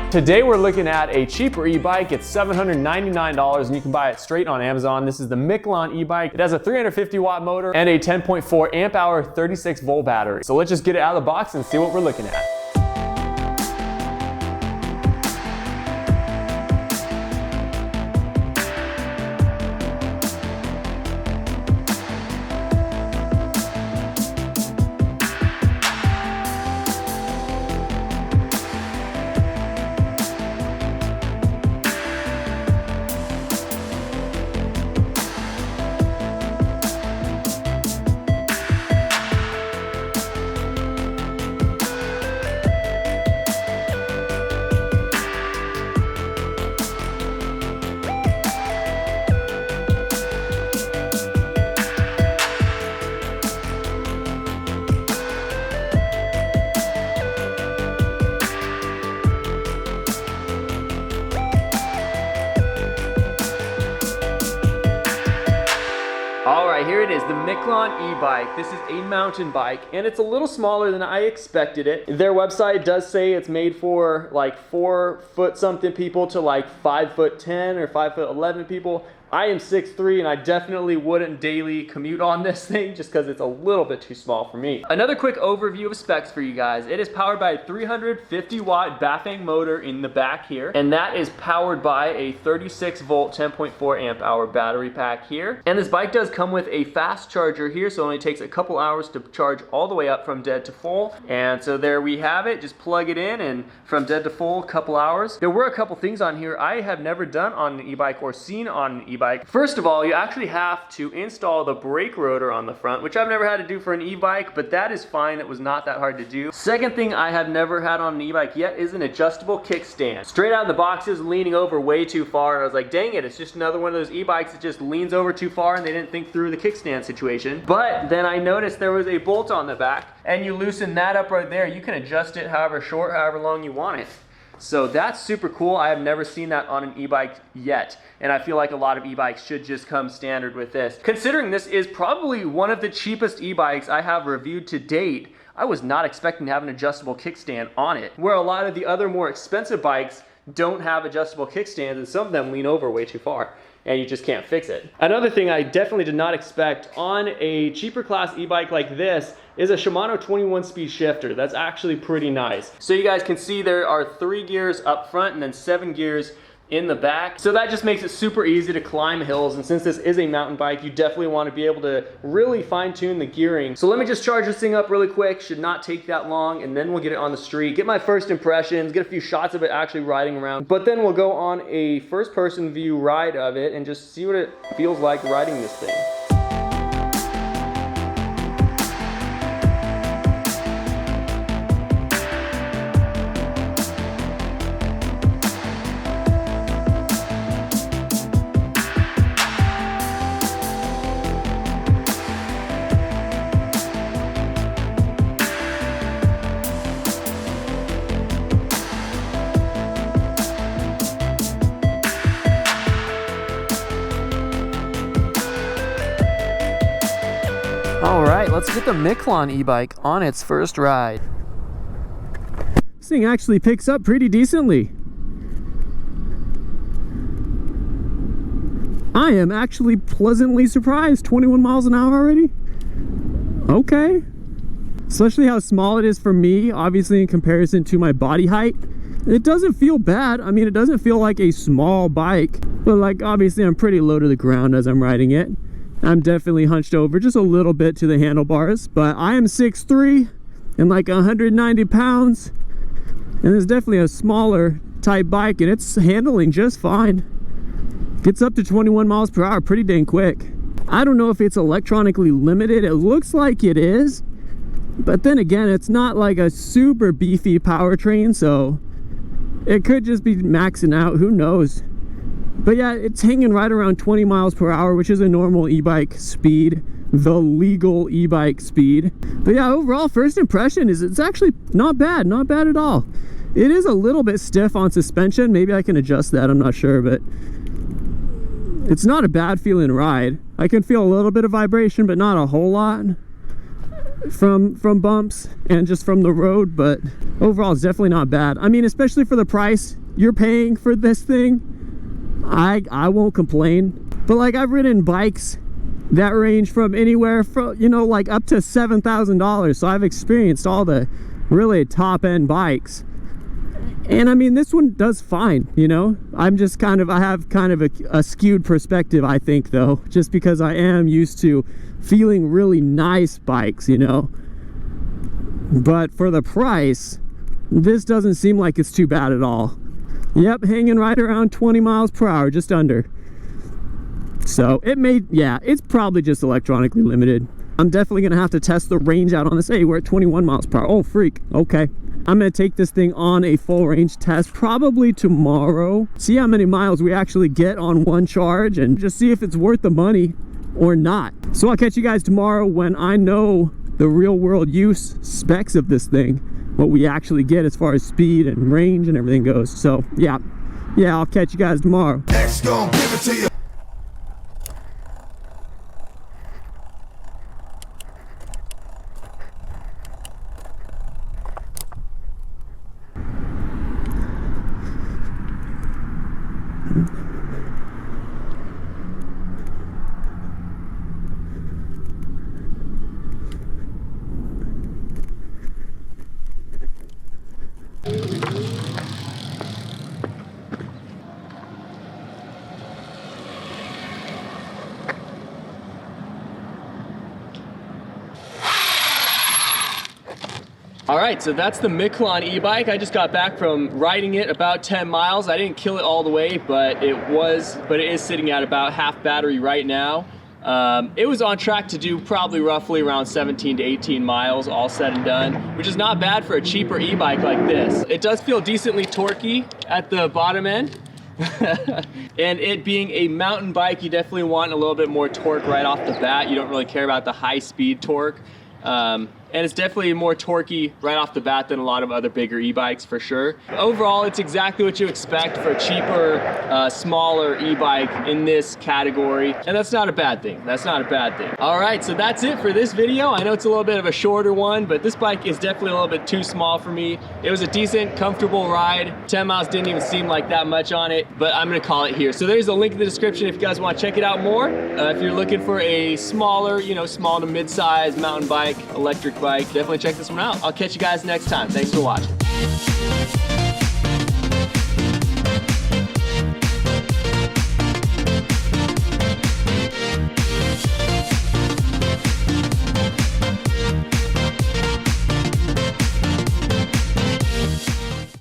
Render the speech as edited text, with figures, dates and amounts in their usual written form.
Today we're looking at a cheaper e-bike. It's $799 and you can buy it straight on Amazon. This is the Miclon e-bike. It has a 350 watt motor and a 10.4 amp hour 36 volt battery. So let's just get it out of the box and see what we're looking at. Alright, here it is, the Miclon e-bike. This is a mountain bike, and it's a little smaller than I expected it. Their website does say it's made for like 4 foot something people to like 5'10" or 5'11" people. I am 6'3", and I definitely wouldn't daily commute on this thing just because it's a little bit too small for me. Another quick overview of specs for you guys. It is powered by a 350 watt Bafang motor in the back here, and that is powered by a 36 volt 10.4 amp hour battery pack here. And this bike does come with a fast charger here, so it only takes a couple hours to charge all the way up from dead to full. And so there we have it. Just plug it in, and from dead to full, a couple hours. There were a couple things on here I have never done on an e-bike or seen on an e-bike. First of all, you actually have to install the brake rotor on the front, which I've never had to do for an e-bike, but that is fine. It was not that hard to do. Second thing I have never had on an e-bike yet is an adjustable kickstand. Straight out of the box, is leaning over way too far, and I was like, dang it, it's just another one of those e-bikes that just leans over too far and they didn't think through the kickstand situation. But then I noticed there was a bolt on the back, and you loosen that up right there. You can adjust it however short, however long you want it. So that's super cool. I have never seen that on an e-bike yet, and I feel like a lot of e-bikes should just come standard with this. Considering this is probably one of the cheapest e-bikes I have reviewed to date, I was not expecting to have an adjustable kickstand on it, where a lot of the other more expensive bikes don't have adjustable kickstands, and some of them lean over way too far, and you just can't fix it. Another thing I definitely did not expect on a cheaper class e-bike like this is a Shimano 21-speed shifter. That's actually pretty nice. So you guys can see there are 3 gears up front and then 7 gears in the back. So that just makes it super easy to climb hills, and since this is a mountain bike, you definitely want to be able to really fine-tune the gearing. So let me just charge this thing up really quick, should not take that long, and then we'll get it on the street, get my first impressions, get a few shots of it actually riding around, but then we'll go on a first-person view ride of it and just see what it feels like riding this thing. All right, let's get the Miclon e-bike on its first ride. This thing actually picks up pretty decently. I am actually pleasantly surprised. 21 miles an hour already? Okay. Especially how small it is for me, obviously in comparison to my body height. It doesn't feel bad. I mean, it doesn't feel like a small bike, but like obviously I'm pretty low to the ground as I'm riding it. I'm definitely hunched over just a little bit to the handlebars, but I am 6'3" and like 190 pounds, and it's definitely a smaller type bike, and it's handling just fine. Gets up to 21 miles per hour pretty dang quick. I don't know if it's electronically limited. It looks like it is, but then again, it's not like a super beefy powertrain, so it could just be maxing out, who knows. But yeah, it's hanging right around 20 miles per hour, which is a normal e-bike speed, the legal e-bike speed. But yeah, overall first impression is it's actually not bad at all. It is a little bit stiff on suspension. Maybe I can adjust that, I'm not sure, but it's not a bad feeling ride. I can feel a little bit of vibration, but not a whole lot from bumps and just from the road, but overall it's definitely not bad. I mean, especially for the price you're paying for this thing, I won't complain. But like, I've ridden bikes that range from anywhere from, you know, like up to $7,000. So I've experienced all the really top end bikes. And I mean, this one does fine, you know. I have kind of a skewed perspective, I think, though, just because I am used to feeling really nice bikes, you know. But for the price, this doesn't seem like it's too bad at all. Yep, hanging right around 20 miles per hour, just under. So it's probably just electronically limited. I'm definitely gonna have to test the range out on this. Hey, we're at 21 miles per hour. Oh, freak, okay. I'm gonna take this thing on a full range test probably tomorrow. See how many miles we actually get on one charge and just see if it's worth the money or not. So I'll catch you guys tomorrow when I know the real world use specs of this thing, what we actually get as far as speed and range and everything goes. So yeah, I'll catch you guys tomorrow. X gon' give it to you. All right, so that's the Miclon e-bike. I just got back from riding it about 10 miles. I didn't kill it all the way, but it is sitting at about half battery right now. It was on track to do probably roughly around 17 to 18 miles, all said and done, which is not bad for a cheaper e-bike like this. It does feel decently torquey at the bottom end. And it being a mountain bike, you definitely want a little bit more torque right off the bat. You don't really care about the high speed torque. And it's definitely more torquey right off the bat than a lot of other bigger e-bikes for sure. Overall, it's exactly what you expect for a cheaper, smaller e-bike in this category. And that's not a bad thing. That's not a bad thing. All right, so that's it for this video. I know it's a little bit of a shorter one, but this bike is definitely a little bit too small for me. It was a decent, comfortable ride. 10 miles didn't even seem like that much on it, but I'm gonna call it here. So there's a link in the description if you guys wanna check it out more. If you're looking for a smaller, you know, small to mid-size mountain bike, electric bike, definitely check this one out. I'll catch you guys next time. Thanks for watching.